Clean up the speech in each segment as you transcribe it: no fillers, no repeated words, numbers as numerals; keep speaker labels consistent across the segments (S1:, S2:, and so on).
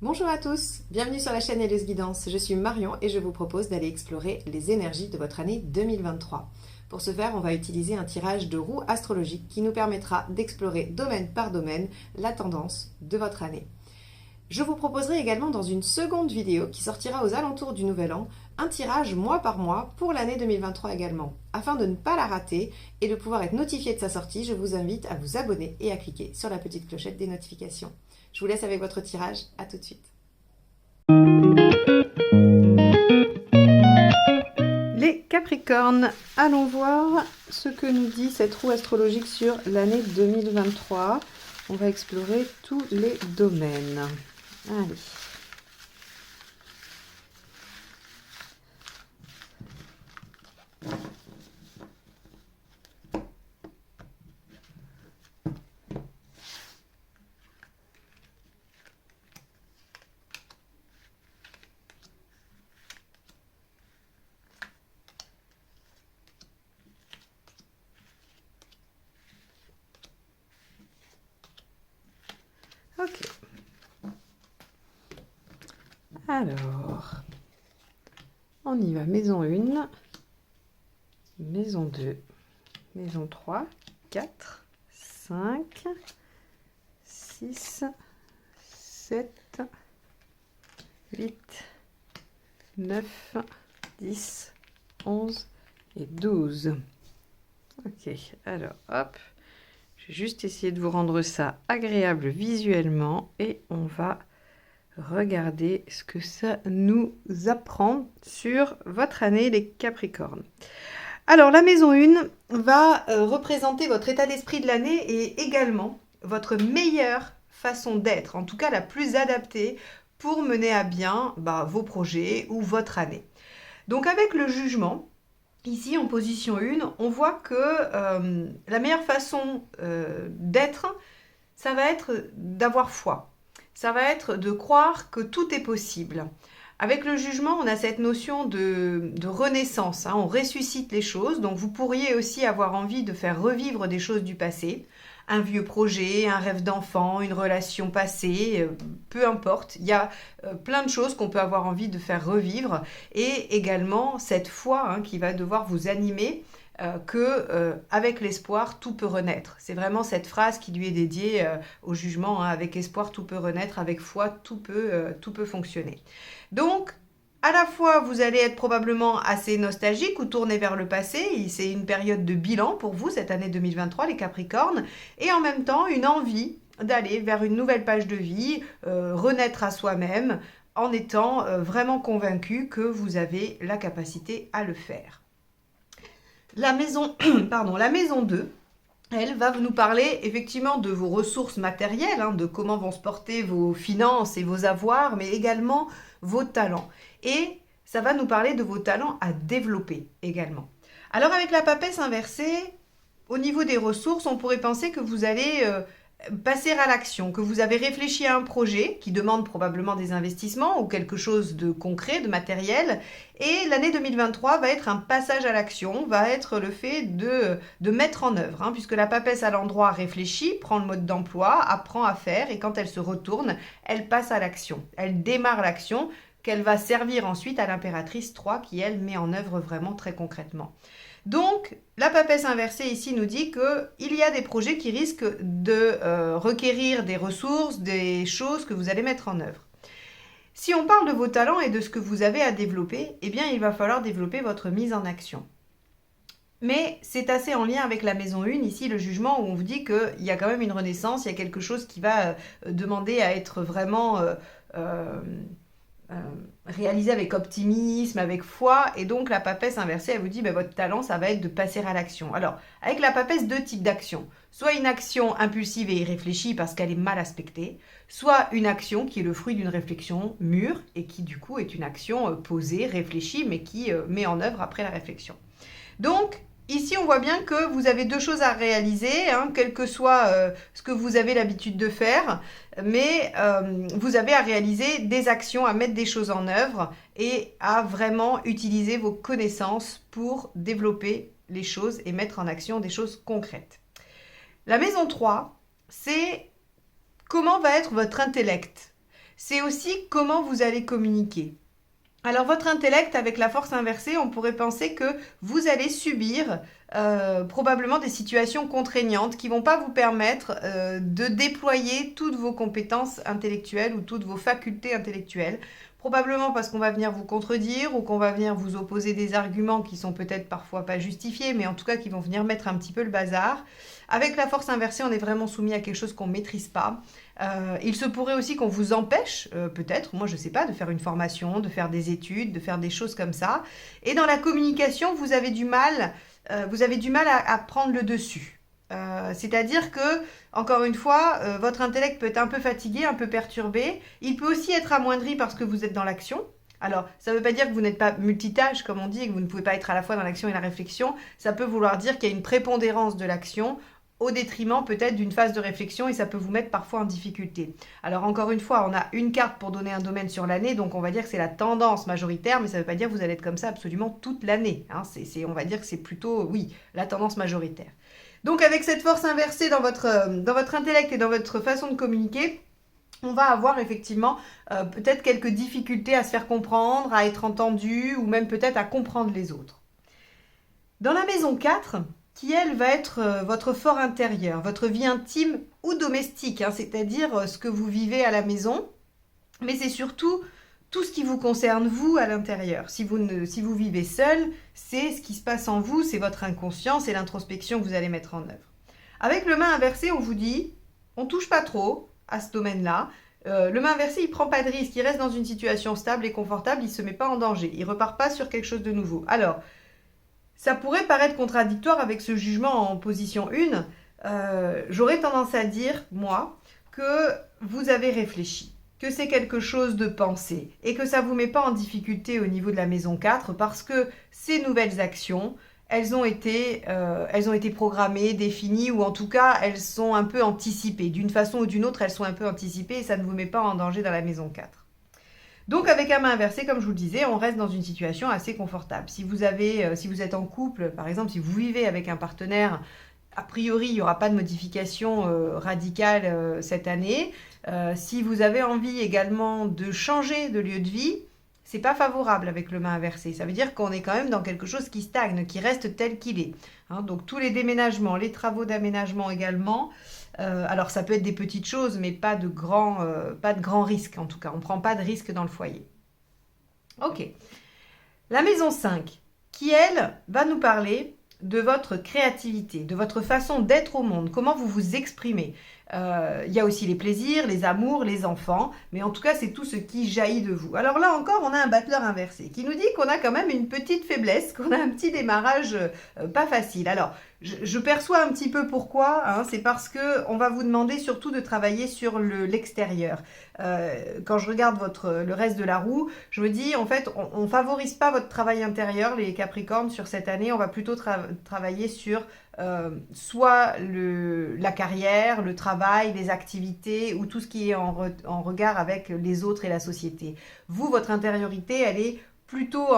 S1: Bonjour à tous, bienvenue sur la chaîne Helleuse Guidance. Je suis Marion et je vous propose d'aller explorer les énergies de votre année 2023. Pour ce faire, on va utiliser un tirage de roue astrologique qui nous permettra d'explorer domaine par domaine la tendance de votre année. Je vous proposerai également dans une seconde vidéo qui sortira aux alentours du Nouvel An un tirage mois par mois pour l'année 2023 également. Afin de ne pas la rater et de pouvoir être notifié de sa sortie, je vous invite à vous abonner et à cliquer sur la petite clochette des notifications. Je vous laisse avec votre tirage, à tout de suite. Les Capricornes, allons voir ce que nous dit cette roue astrologique sur l'année 2023. On va explorer tous les domaines. Allez. Ok. Alors, on y va. Maison 1, maison 2, maison 3, 4, 5, 6, 7, 8, 9, 10, 11 et 12. Ok, alors hop, je vais juste essayer de vous rendre ça agréable visuellement et on va regarder ce que ça nous apprend sur votre année les Capricornes. Alors la maison 1 va représenter votre état d'esprit de l'année et également votre meilleure façon d'être, en tout cas la plus adaptée pour mener à bien vos projets ou votre année. Donc avec le jugement, ici en position 1, on voit que la meilleure façon d'être, ça va être d'avoir foi. Ça va être de croire que tout est possible. Avec le jugement, on a cette notion de renaissance, on ressuscite les choses, donc vous pourriez aussi avoir envie de faire revivre des choses du passé, un vieux projet, un rêve d'enfant, une relation passée, peu importe, il y a plein de choses qu'on peut avoir envie de faire revivre, et également cette foi qui va devoir vous animer, avec l'espoir, tout peut renaître. C'est vraiment cette phrase qui lui est dédiée au jugement, avec espoir, tout peut renaître, avec foi, tout peut fonctionner. Donc, à la fois, vous allez être probablement assez nostalgique ou tourné vers le passé, c'est une période de bilan pour vous, cette année 2023, les Capricornes, et en même temps, une envie d'aller vers une nouvelle page de vie, renaître à soi-même, en étant vraiment convaincu que vous avez la capacité à le faire. La maison 2, elle va nous parler effectivement de vos ressources matérielles, de comment vont se porter vos finances et vos avoirs, mais également vos talents. Et ça va nous parler de vos talents à développer également. Alors avec la papesse inversée, au niveau des ressources, on pourrait penser que vous allez passer à l'action, que vous avez réfléchi à un projet qui demande probablement des investissements ou quelque chose de concret, de matériel, et l'année 2023 va être un passage à l'action, va être le fait de mettre en œuvre, puisque la papesse à l'endroit réfléchit, prend le mode d'emploi, apprend à faire, et quand elle se retourne, elle passe à l'action, elle démarre l'action, qu'elle va servir ensuite à l'impératrice 3 qui, elle, met en œuvre vraiment très concrètement. Donc, la papesse inversée ici nous dit qu'il y a des projets qui risquent de requérir des ressources, des choses que vous allez mettre en œuvre. Si on parle de vos talents et de ce que vous avez à développer, eh bien, il va falloir développer votre mise en action. Mais c'est assez en lien avec la maison 1, ici, le jugement, où on vous dit qu'il y a quand même une renaissance, il y a quelque chose qui va demander à être vraiment réalisé avec optimisme, avec foi, et donc la papesse inversée, elle vous dit, votre talent, ça va être de passer à l'action. Alors, avec la papesse, deux types d'actions. Soit une action impulsive et irréfléchie parce qu'elle est mal aspectée, soit une action qui est le fruit d'une réflexion mûre et qui, du coup, est une action posée, réfléchie, mais qui met en œuvre après la réflexion. Donc, ici, on voit bien que vous avez deux choses à réaliser, quel que soit ce que vous avez l'habitude de faire, mais vous avez à réaliser des actions, à mettre des choses en œuvre et à vraiment utiliser vos connaissances pour développer les choses et mettre en action des choses concrètes. La maison 3, c'est comment va être votre intellect. c'est aussi comment vous allez communiquer. Alors votre intellect avec la force inversée, on pourrait penser que vous allez subir probablement des situations contraignantes qui ne vont pas vous permettre de déployer toutes vos compétences intellectuelles ou toutes vos facultés intellectuelles. Probablement parce qu'on va venir vous contredire ou qu'on va venir vous opposer des arguments qui sont peut-être parfois pas justifiés, mais en tout cas qui vont venir mettre un petit peu le bazar. Avec la force inversée, on est vraiment soumis à quelque chose qu'on ne maîtrise pas. Il se pourrait aussi qu'on vous empêche, peut-être, moi je ne sais pas, de faire une formation, de faire des études, de faire des choses comme ça. Et dans la communication, vous avez du mal à prendre le dessus. C'est-à-dire que, encore une fois, votre intellect peut être un peu fatigué, un peu perturbé. Il peut aussi être amoindri parce que vous êtes dans l'action. Alors, ça ne veut pas dire que vous n'êtes pas multitâche, comme on dit, et que vous ne pouvez pas être à la fois dans l'action et la réflexion. Ça peut vouloir dire qu'il y a une prépondérance de l'action au détriment peut-être d'une phase de réflexion et ça peut vous mettre parfois en difficulté. Alors encore une fois, on a une carte pour donner un domaine sur l'année, donc on va dire que c'est la tendance majoritaire, mais ça ne veut pas dire que vous allez être comme ça absolument toute l'année. Hein. On va dire que c'est plutôt, oui, la tendance majoritaire. Donc avec cette force inversée dans votre intellect et dans votre façon de communiquer, on va avoir effectivement peut-être quelques difficultés à se faire comprendre, à être entendu ou même peut-être à comprendre les autres. Dans la maison 4, qui elle va être votre fort intérieur, votre vie intime ou domestique, hein, c'est-à-dire ce que vous vivez à la maison, mais c'est surtout tout ce qui vous concerne vous à l'intérieur. Si vous vivez seul, c'est ce qui se passe en vous, c'est votre inconscient, c'est l'introspection que vous allez mettre en œuvre. Avec le main inversé, on vous dit, on touche pas trop à ce domaine-là. Le main inversé, il prend pas de risque, il reste dans une situation stable et confortable, il se met pas en danger, il repart pas sur quelque chose de nouveau. Alors, ça pourrait paraître contradictoire avec ce jugement en position 1. J'aurais tendance à dire, moi, que vous avez réfléchi, que c'est quelque chose de pensé et que ça ne vous met pas en difficulté au niveau de la maison 4 parce que ces nouvelles actions, elles ont été programmées, définies ou en tout cas, elles sont un peu anticipées. D'une façon ou d'une autre, elles sont un peu anticipées et ça ne vous met pas en danger dans la maison 4. Donc avec un main inversé, comme je vous le disais, on reste dans une situation assez confortable. Si vous êtes en couple, par exemple, si vous vivez avec un partenaire, a priori, il n'y aura pas de modification radicale cette année. Si vous avez envie également de changer de lieu de vie, c'est pas favorable avec le main inversé. Ça veut dire qu'on est quand même dans quelque chose qui stagne, qui reste tel qu'il est. Hein, donc tous les déménagements, les travaux d'aménagement également. Alors ça peut être des petites choses, mais pas de grands risques en tout cas. On ne prend pas de risques dans le foyer. Ok. La maison 5, qui elle va nous parler de votre créativité, de votre façon d'être au monde, comment vous vous exprimez. Il y a aussi les plaisirs, les amours, les enfants, mais en tout cas c'est tout ce qui jaillit de vous. Alors là encore on a un battleur inversé qui nous dit qu'on a quand même une petite faiblesse, qu'on a un petit démarrage pas facile. Alors je perçois un petit peu pourquoi, hein, c'est parce que on va vous demander surtout de travailler sur l'extérieur. Quand je regarde le reste de la roue, je me dis en fait on favorise pas votre travail intérieur les Capricornes sur cette année, on va plutôt travailler sur soit la carrière, le travail, les activités ou tout ce qui est en regard avec les autres et la société. Vous, votre intériorité, elle est plutôt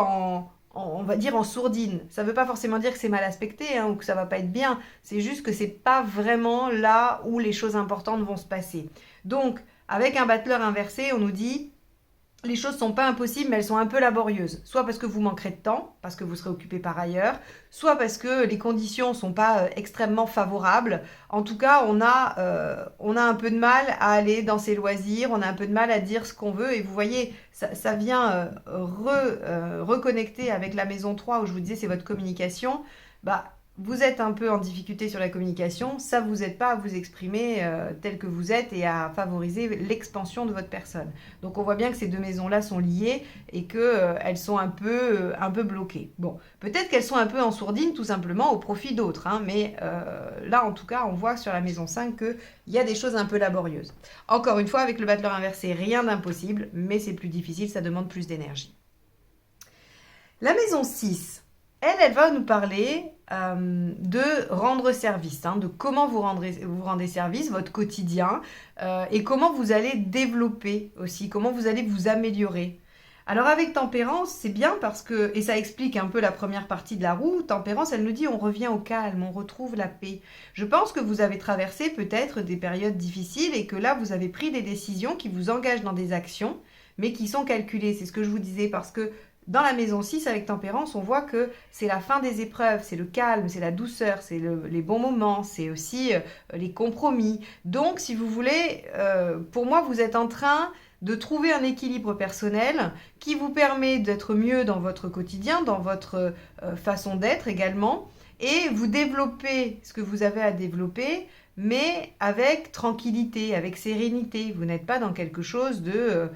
S1: on va dire en sourdine. Ça ne veut pas forcément dire que c'est mal aspecté hein, ou que ça va pas être bien. C'est juste que c'est pas vraiment là où les choses importantes vont se passer. Donc, avec un battleur inversé, on nous dit les choses ne sont pas impossibles, mais elles sont un peu laborieuses. Soit parce que vous manquerez de temps, parce que vous serez occupé par ailleurs, soit parce que les conditions ne sont pas extrêmement favorables. En tout cas, on a un peu de mal à aller dans ses loisirs, on a un peu de mal à dire ce qu'on veut. Et vous voyez, ça vient reconnecter avec la maison 3, où je vous disais c'est votre communication. Vous êtes un peu en difficulté sur la communication, ça ne vous aide pas à vous exprimer tel que vous êtes et à favoriser l'expansion de votre personne. Donc on voit bien que ces deux maisons-là sont liées et qu'elles sont un peu bloquées. Bon, peut-être qu'elles sont un peu en sourdine tout simplement au profit d'autres, hein, mais là en tout cas on voit sur la maison 5 qu'il y a des choses un peu laborieuses. Encore une fois, avec le battleur inversé, rien d'impossible, mais c'est plus difficile, ça demande plus d'énergie. La maison 6, elle va nous parler de rendre service, hein, de comment vous rendez service, votre quotidien, et comment vous allez développer aussi, comment vous allez vous améliorer. Alors avec Tempérance, c'est bien parce que, et ça explique un peu la première partie de la roue, Tempérance, elle nous dit on revient au calme, on retrouve la paix. Je pense que vous avez traversé peut-être des périodes difficiles et que là, vous avez pris des décisions qui vous engagent dans des actions, mais qui sont calculées. C'est ce que je vous disais, parce que dans la maison 6, avec Tempérance, on voit que c'est la fin des épreuves, c'est le calme, c'est la douceur, c'est les bons moments, c'est aussi les compromis. Donc, si vous voulez, pour moi, vous êtes en train de trouver un équilibre personnel qui vous permet d'être mieux dans votre quotidien, dans votre façon d'être également, et vous développez ce que vous avez à développer, mais avec tranquillité, avec sérénité. Vous n'êtes pas dans quelque chose de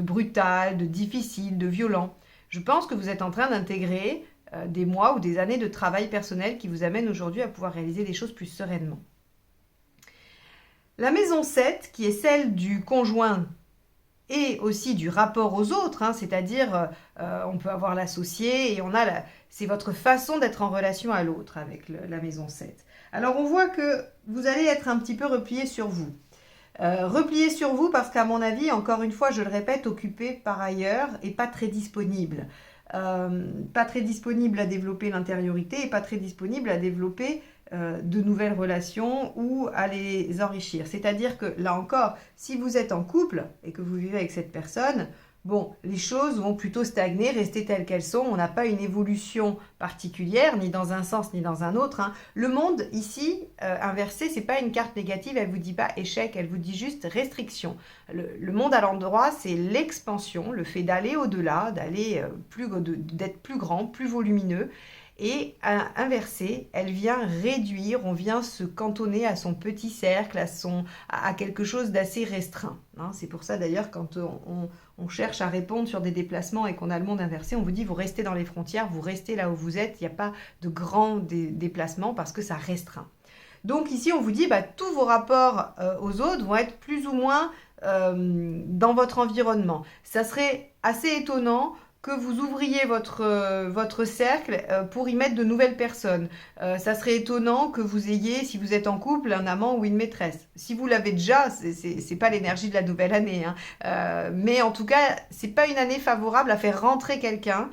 S1: brutal, de difficile, de violent. Je pense que vous êtes en train d'intégrer des mois ou des années de travail personnel qui vous amènent aujourd'hui à pouvoir réaliser des choses plus sereinement. La maison 7, qui est celle du conjoint et aussi du rapport aux autres, hein, c'est-à-dire on peut avoir l'associé et c'est votre façon d'être en relation à l'autre avec la maison 7. Alors on voit que vous allez être un petit peu replié sur vous. Replié sur vous parce qu'à mon avis, encore une fois, je le répète, occupé par ailleurs et pas très disponible. Pas très disponible à développer l'intériorité et pas très disponible à développer de nouvelles relations ou à les enrichir. C'est-à-dire que là encore, si vous êtes en couple et que vous vivez avec cette personne, bon, les choses vont plutôt stagner, rester telles qu'elles sont. On n'a pas une évolution particulière, ni dans un sens ni dans un autre, hein. Le monde ici, inversé, c'est pas une carte négative, elle vous dit pas échec, elle vous dit juste restriction. Le monde à l'endroit, c'est l'expansion, le fait d'aller au-delà, d'être plus grand, plus volumineux. Et inversée, elle vient réduire, on vient se cantonner à son petit cercle, à quelque chose d'assez restreint, hein. C'est pour ça d'ailleurs quand on cherche à répondre sur des déplacements et qu'on a le monde inversé, on vous dit vous restez dans les frontières, vous restez là où vous êtes, il n'y a pas de grands déplacements parce que ça restreint. Donc ici on vous dit tous vos rapports aux autres vont être plus ou moins dans votre environnement. Ça serait assez étonnant que vous ouvriez votre cercle pour y mettre de nouvelles personnes. Ça serait étonnant que vous ayez, si vous êtes en couple, un amant ou une maîtresse. Si vous l'avez déjà, c'est pas l'énergie de la nouvelle année, hein. Mais en tout cas, c'est pas une année favorable à faire rentrer quelqu'un,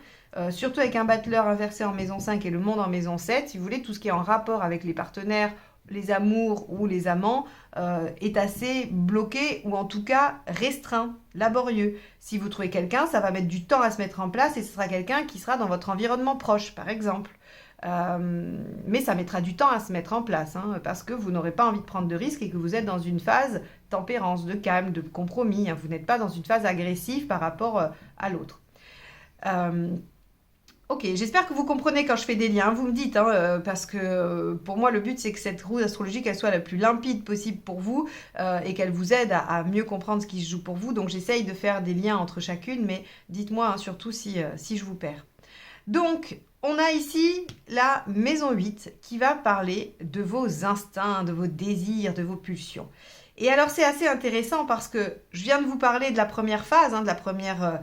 S1: surtout avec un battleur inversé en maison 5 et le monde en maison 7. Si vous voulez, tout ce qui est en rapport avec les partenaires, les amours ou les amants est assez bloqué ou en tout cas restreint, laborieux. Si vous trouvez quelqu'un, ça va mettre du temps à se mettre en place et ce sera quelqu'un qui sera dans votre environnement proche, par exemple. Mais ça mettra du temps à se mettre en place, hein, parce que vous n'aurez pas envie de prendre de risques et que vous êtes dans une phase tempérance, de calme, de compromis, hein. Vous n'êtes pas dans une phase agressive par rapport à l'autre. Ok, j'espère que vous comprenez quand je fais des liens, vous me dites, hein, parce que pour moi le but c'est que cette roue astrologique elle soit la plus limpide possible pour vous et qu'elle vous aide à mieux comprendre ce qui se joue pour vous. Donc j'essaye de faire des liens entre chacune, mais dites-moi hein, surtout si je vous perds. Donc on a ici la maison 8 qui va parler de vos instincts, de vos désirs, de vos pulsions. Et alors c'est assez intéressant parce que je viens de vous parler de la première phase, hein, de la première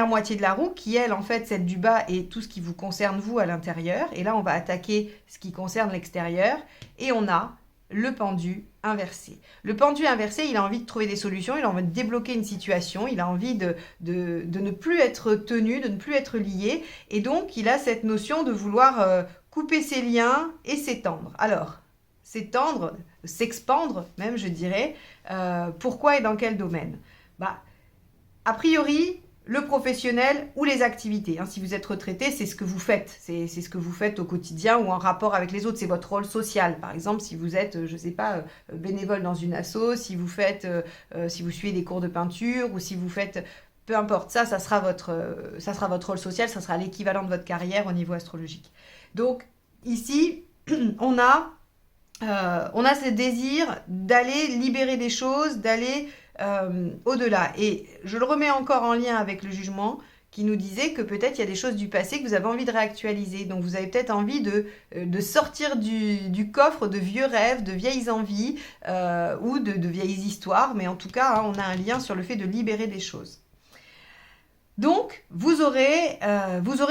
S1: moitié de la roue qui, elle, en fait, celle du bas et tout ce qui vous concerne, vous, à l'intérieur. Et là, on va attaquer ce qui concerne l'extérieur. Et on a le pendu inversé. Le pendu inversé, il a envie de trouver des solutions, il a envie de débloquer une situation, il a envie de ne plus être tenu, de ne plus être lié. Et donc, il a cette notion de vouloir couper ses liens et s'étendre. Alors, s'étendre, s'expandre même, je dirais. Pourquoi et dans quel domaine ? A priori, le professionnel ou les activités. Hein. Si vous êtes retraité, c'est ce que vous faites. C'est ce que vous faites au quotidien ou en rapport avec les autres. C'est votre rôle social. Par exemple, si vous êtes, je ne sais pas, bénévole dans une asso, si vous suivez des cours de peinture ou si vous faites... Peu importe, ça sera votre rôle social, ça sera l'équivalent de votre carrière au niveau astrologique. Donc, ici, on a ce désir d'aller libérer des choses, d'aller au-delà. Et je le remets encore en lien avec le jugement qui nous disait que peut-être il y a des choses du passé que vous avez envie de réactualiser. Donc vous avez peut-être envie de sortir du coffre de vieux rêves, de vieilles envies ou de vieilles histoires. Mais en tout cas, hein, on a un lien sur le fait de libérer des choses. Donc, vous aurez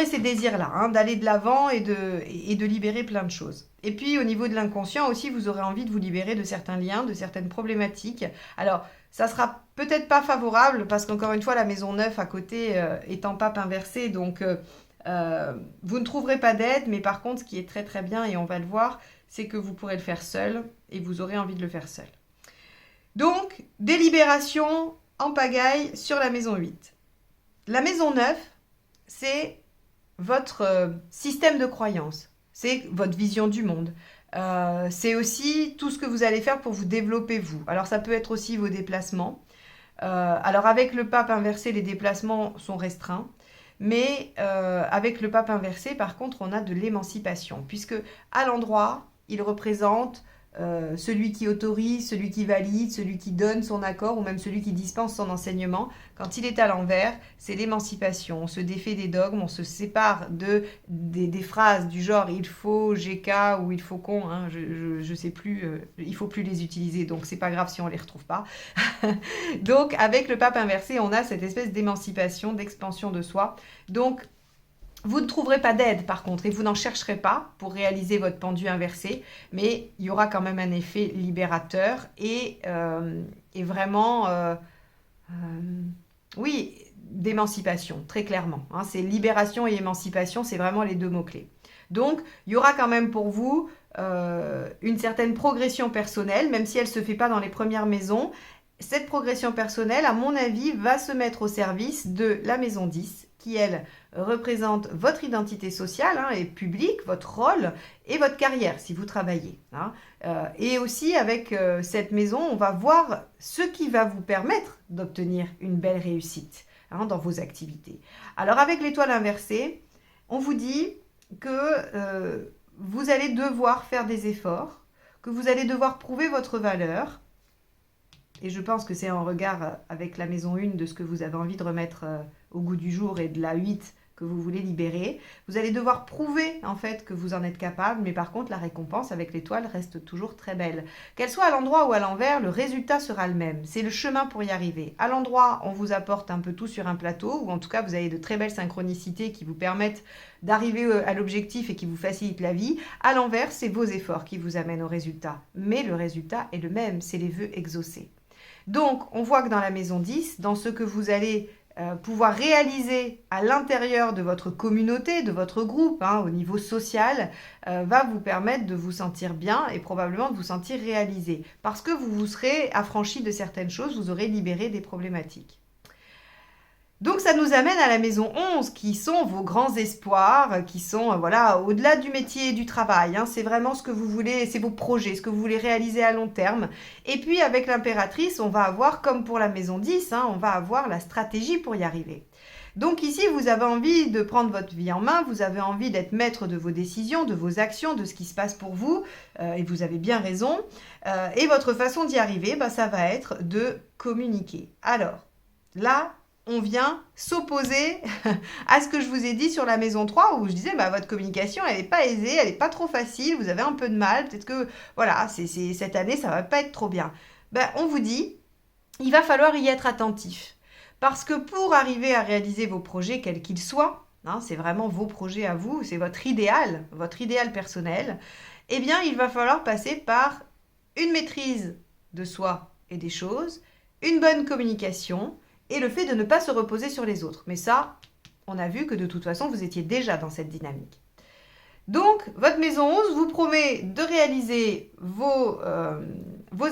S1: ces désirs-là, hein, d'aller de l'avant et de libérer plein de choses. Et puis, au niveau de l'inconscient aussi, vous aurez envie de vous libérer de certains liens, de certaines problématiques. Alors, ça sera peut-être pas favorable, parce qu'encore une fois, la maison 9 à côté est en pape inversé, donc vous ne trouverez pas d'aide, mais par contre, ce qui est très très bien, et on va le voir, c'est que vous pourrez le faire seul, et vous aurez envie de le faire seul. Donc, délibération en pagaille sur la maison 8. La maison 9, c'est votre système de croyance, c'est votre vision du monde. C'est aussi tout ce que vous allez faire pour vous développer vous. Alors ça peut être aussi vos déplacements. Alors avec le pape inversé, les déplacements sont restreints. Mais avec le pape inversé, par contre, on a de l'émancipation. Puisque à l'endroit, il représente celui qui autorise, celui qui valide, celui qui donne son accord ou même celui qui dispense son enseignement. Quand il est à l'envers, c'est l'émancipation. On se défait des dogmes, on se sépare des phrases du genre il faut GK ou il faut qu'on, hein, je sais plus, il faut plus les utiliser, donc c'est pas grave si on les retrouve pas. Donc avec le pape inversé, on a cette espèce d'émancipation, d'expansion de soi. Donc vous ne trouverez pas d'aide par contre et vous n'en chercherez pas pour réaliser votre pendu inversé, mais il y aura quand même un effet libérateur et vraiment, oui, d'émancipation, très clairement. Hein, c'est libération et émancipation, c'est vraiment les deux mots-clés. Donc, il y aura quand même pour vous une certaine progression personnelle, même si elle ne se fait pas dans les premières maisons. Cette progression personnelle, à mon avis, va se mettre au service de la maison 10, qui, elle, représente votre identité sociale et publique, votre rôle et votre carrière, si vous travaillez. Et aussi, avec cette maison, on va voir ce qui va vous permettre d'obtenir une belle réussite dans vos activités. Alors, avec l'étoile inversée, on vous dit que vous allez devoir faire des efforts, que vous allez devoir prouver votre valeur. Et je pense que c'est en regard avec la maison 1 de ce que vous avez envie de remettre au goût du jour et de la 8 que vous voulez libérer. Vous allez devoir prouver en fait que vous en êtes capable, mais par contre la récompense avec l'étoile reste toujours très belle. Qu'elle soit à l'endroit ou à l'envers, le résultat sera le même. C'est le chemin pour y arriver. À l'endroit, on vous apporte un peu tout sur un plateau, ou en tout cas vous avez de très belles synchronicités qui vous permettent d'arriver à l'objectif et qui vous facilitent la vie. À l'envers, c'est vos efforts qui vous amènent au résultat. Mais le résultat est le même, c'est les vœux exaucés. Donc, on voit que dans la maison 10, dans ce que vous allez pouvoir réaliser à l'intérieur de votre communauté, de votre groupe, au niveau social, va vous permettre de vous sentir bien et probablement de vous sentir réalisé. Parce que vous vous serez affranchi de certaines choses, vous aurez libéré des problématiques. Donc ça nous amène à la maison 11, qui sont vos grands espoirs, qui sont au-delà du métier et du travail. C'est vraiment ce que vous voulez, c'est vos projets, ce que vous voulez réaliser à long terme. Et puis avec l'impératrice, on va avoir, comme pour la maison 10, on va avoir la stratégie pour y arriver. Donc ici, vous avez envie de prendre votre vie en main, vous avez envie d'être maître de vos décisions, de vos actions, de ce qui se passe pour vous, et vous avez bien raison. Et votre façon d'y arriver, ça va être de communiquer. Alors, là, on vient s'opposer à ce que je vous ai dit sur la maison 3 où je disais votre communication elle n'est pas aisée, elle n'est pas trop facile, vous avez un peu de mal, peut-être que cette année ça va pas être trop bien. On vous dit, il va falloir y être attentif parce que pour arriver à réaliser vos projets quels qu'ils soient, c'est vraiment vos projets à vous, c'est votre idéal personnel, eh bien il va falloir passer par une maîtrise de soi et des choses, une bonne communication, et le fait de ne pas se reposer sur les autres. Mais ça, on a vu que de toute façon, vous étiez déjà dans cette dynamique. Donc, votre maison 11 vous promet de réaliser vos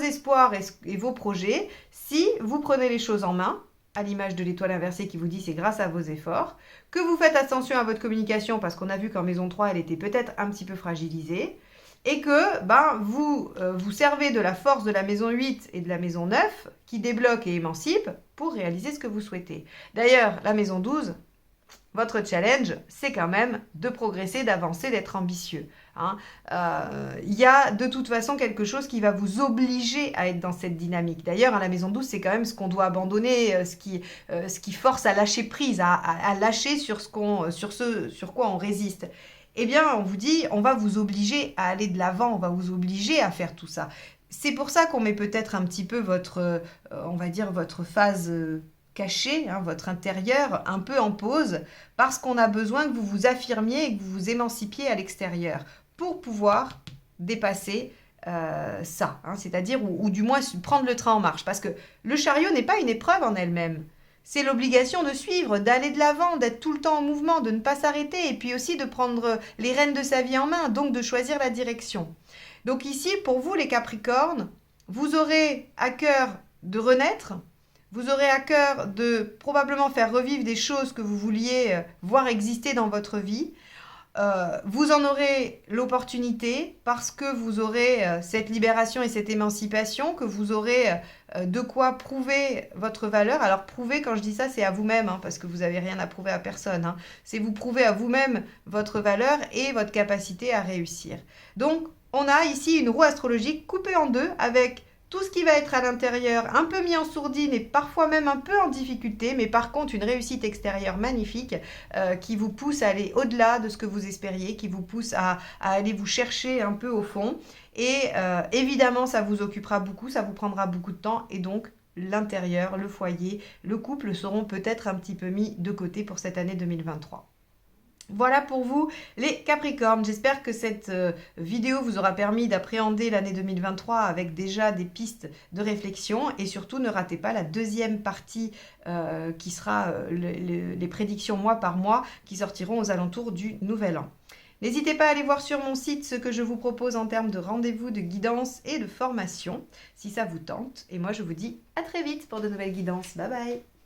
S1: espoirs et vos projets si vous prenez les choses en main, à l'image de l'étoile inversée qui vous dit c'est grâce à vos efforts, que vous faites attention à votre communication parce qu'on a vu qu'en maison 3, elle était peut-être un petit peu fragilisée, et que vous servez de la force de la maison 8 et de la maison 9 qui débloquent et émancipent pour réaliser ce que vous souhaitez. D'ailleurs, la maison 12, votre challenge, c'est quand même de progresser, d'avancer, d'être ambitieux. Il y a de toute façon quelque chose qui va vous obliger à être dans cette dynamique. D'ailleurs, la maison 12, c'est quand même ce qu'on doit abandonner, ce qui force à lâcher prise, à lâcher sur ce sur quoi on résiste. Eh bien, on vous dit, on va vous obliger à aller de l'avant, on va vous obliger à faire tout ça. C'est pour ça qu'on met peut-être un petit peu votre phase cachée, votre intérieur un peu en pause, parce qu'on a besoin que vous vous affirmiez et que vous vous émancipiez à l'extérieur pour pouvoir dépasser ça, hein, c'est-à-dire, ou du moins prendre le train en marche, parce que le chariot n'est pas une épreuve en elle-même. C'est l'obligation de suivre, d'aller de l'avant, d'être tout le temps en mouvement, de ne pas s'arrêter, et puis aussi de prendre les rênes de sa vie en main, donc de choisir la direction. Donc ici, pour vous les Capricornes, vous aurez à cœur de renaître, vous aurez à cœur de probablement faire revivre des choses que vous vouliez voir exister dans votre vie. Vous en aurez l'opportunité parce que vous aurez cette libération et cette émancipation, que vous aurez de quoi prouver votre valeur. Alors prouver, quand je dis ça, c'est à vous-même, hein, parce que vous n'avez rien à prouver à personne. Hein. C'est vous prouver à vous-même votre valeur et votre capacité à réussir. Donc, on a ici une roue astrologique coupée en deux avec tout ce qui va être à l'intérieur, un peu mis en sourdine et parfois même un peu en difficulté, mais par contre une réussite extérieure magnifique qui vous pousse à aller au-delà de ce que vous espériez, qui vous pousse à aller vous chercher un peu au fond. Et évidemment, ça vous occupera beaucoup, ça vous prendra beaucoup de temps et donc l'intérieur, le foyer, le couple seront peut-être un petit peu mis de côté pour cette année 2023. Voilà pour vous les Capricornes, j'espère que cette vidéo vous aura permis d'appréhender l'année 2023 avec déjà des pistes de réflexion et surtout ne ratez pas la deuxième partie qui sera les prédictions mois par mois qui sortiront aux alentours du Nouvel An. N'hésitez pas à aller voir sur mon site ce que je vous propose en termes de rendez-vous, de guidance et de formation si ça vous tente. Et moi je vous dis à très vite pour de nouvelles guidances. Bye bye!